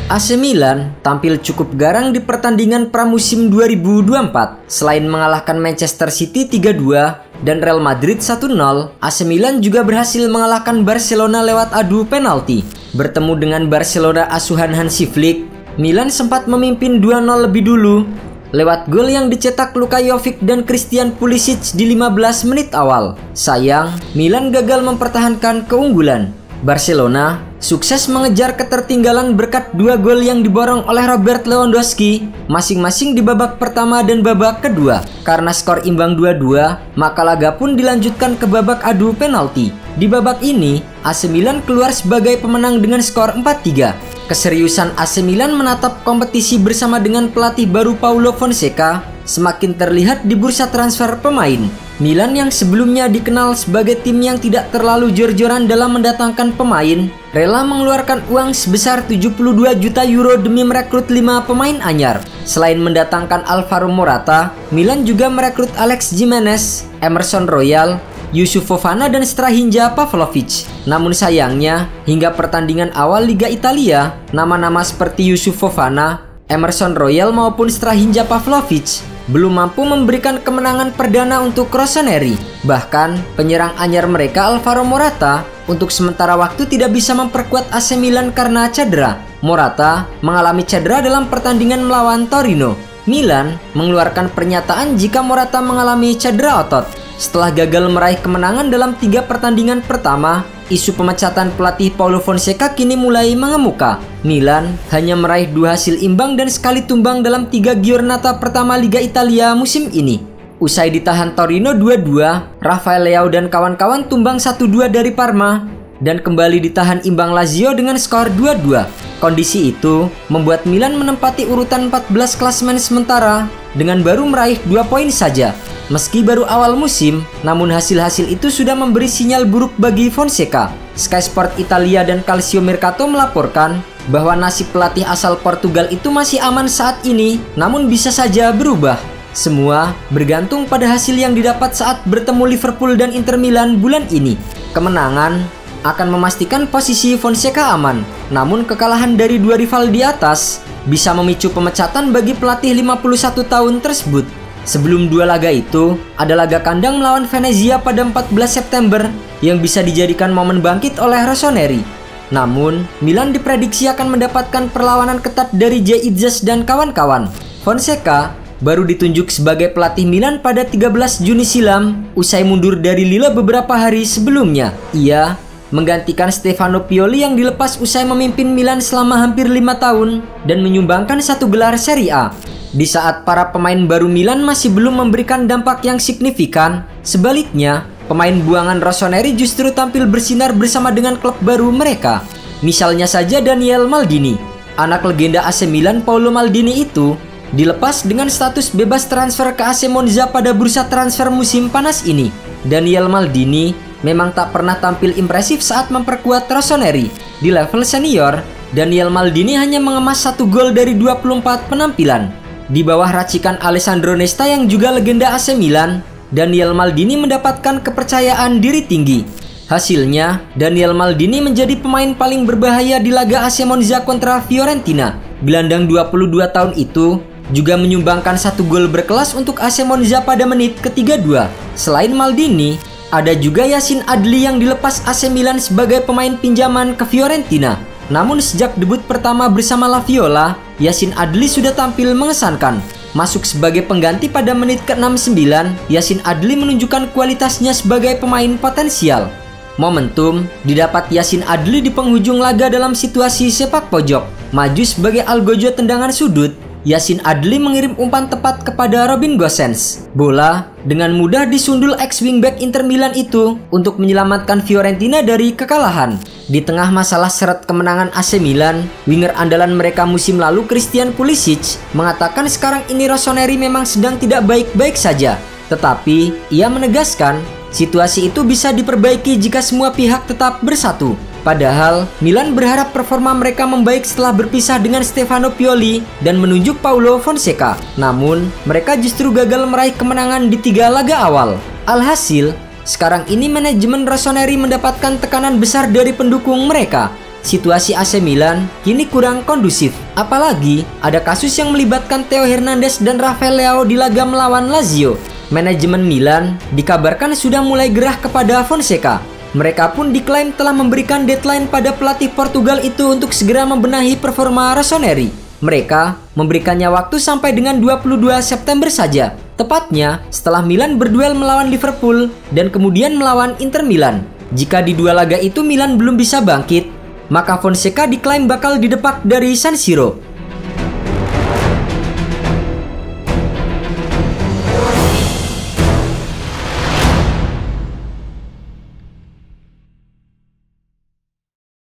AC Milan tampil cukup garang di pertandingan pramusim 2024. Selain mengalahkan Manchester City 3-2 dan Real Madrid 1-0, AC Milan juga berhasil mengalahkan Barcelona lewat adu penalti. Bertemu dengan Barcelona asuhan Hansi Flick, Milan sempat memimpin 2-0 lebih dulu lewat gol yang dicetak Luka Jovic dan Christian Pulisic di 15 menit awal. Sayang, Milan gagal mempertahankan keunggulan. Barcelona sukses mengejar ketertinggalan berkat 2 gol yang diborong oleh Robert Lewandowski masing-masing di babak pertama dan babak kedua. Karena skor imbang 2-2, maka laga pun dilanjutkan ke babak adu penalti. Di babak ini, AC Milan keluar sebagai pemenang dengan skor 4-3. Keseriusan AC Milan menatap kompetisi bersama dengan pelatih baru Paulo Fonseca semakin terlihat di bursa transfer pemain. Milan yang sebelumnya dikenal sebagai tim yang tidak terlalu jor-joran dalam mendatangkan pemain, rela mengeluarkan uang sebesar 72 juta euro demi merekrut 5 pemain anyar. Selain mendatangkan Alvaro Morata, Milan juga merekrut Alex Jimenez, Emerson Royal, Yusuf Fofana dan Strahinja Pavlovic. Namun sayangnya, hingga pertandingan awal Liga Italia, nama-nama seperti Yusuf Fofana, Emerson Royal maupun Strahinja Pavlovic belum mampu memberikan kemenangan perdana untuk Rossoneri. Bahkan, penyerang anyar mereka Alvaro Morata untuk sementara waktu tidak bisa memperkuat AC Milan karena cedera. Morata mengalami cedera dalam pertandingan melawan Torino. Milan mengeluarkan pernyataan jika Morata mengalami cedera otot. Setelah gagal meraih kemenangan dalam 3 pertandingan pertama, isu pemecatan pelatih Paulo Fonseca kini mulai mengemuka. Milan hanya meraih 2 hasil imbang dan sekali tumbang dalam 3 giornata pertama Liga Italia musim ini. Usai ditahan Torino 2-2, Rafael Leao dan kawan-kawan tumbang 1-2 dari Parma dan kembali ditahan imbang Lazio dengan skor 2-2. Kondisi itu membuat Milan menempati urutan 14 klasemen sementara dengan baru meraih 2 poin saja. Meski baru awal musim, namun hasil-hasil itu sudah memberi sinyal buruk bagi Fonseca. Sky Sport Italia dan Calcio Mercato melaporkan bahwa nasib pelatih asal Portugal itu masih aman saat ini, namun bisa saja berubah. Semua bergantung pada hasil yang didapat saat bertemu Liverpool dan Inter Milan bulan ini. Kemenangan akan memastikan posisi Fonseca aman, namun kekalahan dari 2 rival di atas bisa memicu pemecatan bagi pelatih 51 tahun tersebut. Sebelum 2 laga itu, ada laga kandang melawan Venezia pada 14 September yang bisa dijadikan momen bangkit oleh Rossoneri. Namun, Milan diprediksi akan mendapatkan perlawanan ketat dari Jaizes dan kawan-kawan. Fonseca baru ditunjuk sebagai pelatih Milan pada 13 Juni silam, usai mundur dari Lille beberapa hari sebelumnya. Ia menggantikan Stefano Pioli yang dilepas usai memimpin Milan selama hampir 5 tahun dan menyumbangkan 1 gelar Serie A. Di saat para pemain baru Milan masih belum memberikan dampak yang signifikan, sebaliknya, pemain buangan Rossoneri justru tampil bersinar bersama dengan klub baru mereka. Misalnya saja Daniel Maldini. Anak legenda AC Milan Paolo Maldini itu dilepas dengan status bebas transfer ke AC Monza pada bursa transfer musim panas ini. Daniel Maldini memang tak pernah tampil impresif saat memperkuat Rossoneri. Di level senior, Daniel Maldini hanya mengemas 1 gol dari 24 penampilan. Di bawah racikan Alessandro Nesta yang juga legenda AC Milan, Daniel Maldini mendapatkan kepercayaan diri tinggi. Hasilnya, Daniel Maldini menjadi pemain paling berbahaya di laga AC Monza kontra Fiorentina. Gelandang 22 tahun itu juga menyumbangkan 1 gol berkelas untuk AC Monza pada menit ke-32. Selain Maldini, ada juga Yacine Adli yang dilepas AC Milan sebagai pemain pinjaman ke Fiorentina. Namun sejak debut pertama bersama La Viola, Yacine Adli sudah tampil mengesankan. Masuk sebagai pengganti pada menit ke-69, Yacine Adli menunjukkan kualitasnya sebagai pemain potensial. Momentum didapat Yacine Adli di penghujung laga dalam situasi sepak pojok. Maju sebagai algojo tendangan sudut, Yacine Adli mengirim umpan tepat kepada Robin Gosens. Bola dengan mudah disundul ex-wingback Inter Milan itu untuk menyelamatkan Fiorentina dari kekalahan. Di tengah masalah seret kemenangan AC Milan, winger andalan mereka musim lalu Christian Pulisic mengatakan sekarang ini Rossoneri memang sedang tidak baik-baik saja. Tetapi ia menegaskan situasi itu bisa diperbaiki jika semua pihak tetap bersatu. Padahal, Milan berharap performa mereka membaik setelah berpisah dengan Stefano Pioli dan menunjuk Paulo Fonseca. Namun, mereka justru gagal meraih kemenangan di 3 laga awal. Alhasil, sekarang ini manajemen Rossoneri mendapatkan tekanan besar dari pendukung mereka. situasi AC Milan kini kurang kondusif. Apalagi ada kasus yang melibatkan Theo Hernandez dan Rafael Leao di laga melawan Lazio. Manajemen Milan dikabarkan sudah mulai gerah kepada Fonseca. Mereka pun diklaim telah memberikan deadline pada pelatih Portugal itu untuk segera membenahi performa Rossoneri. Mereka memberikannya waktu sampai dengan 22 September saja, tepatnya setelah Milan berduel melawan Liverpool dan kemudian melawan Inter Milan. Jika di dua laga itu Milan belum bisa bangkit, maka Fonseca diklaim bakal didepak dari San Siro.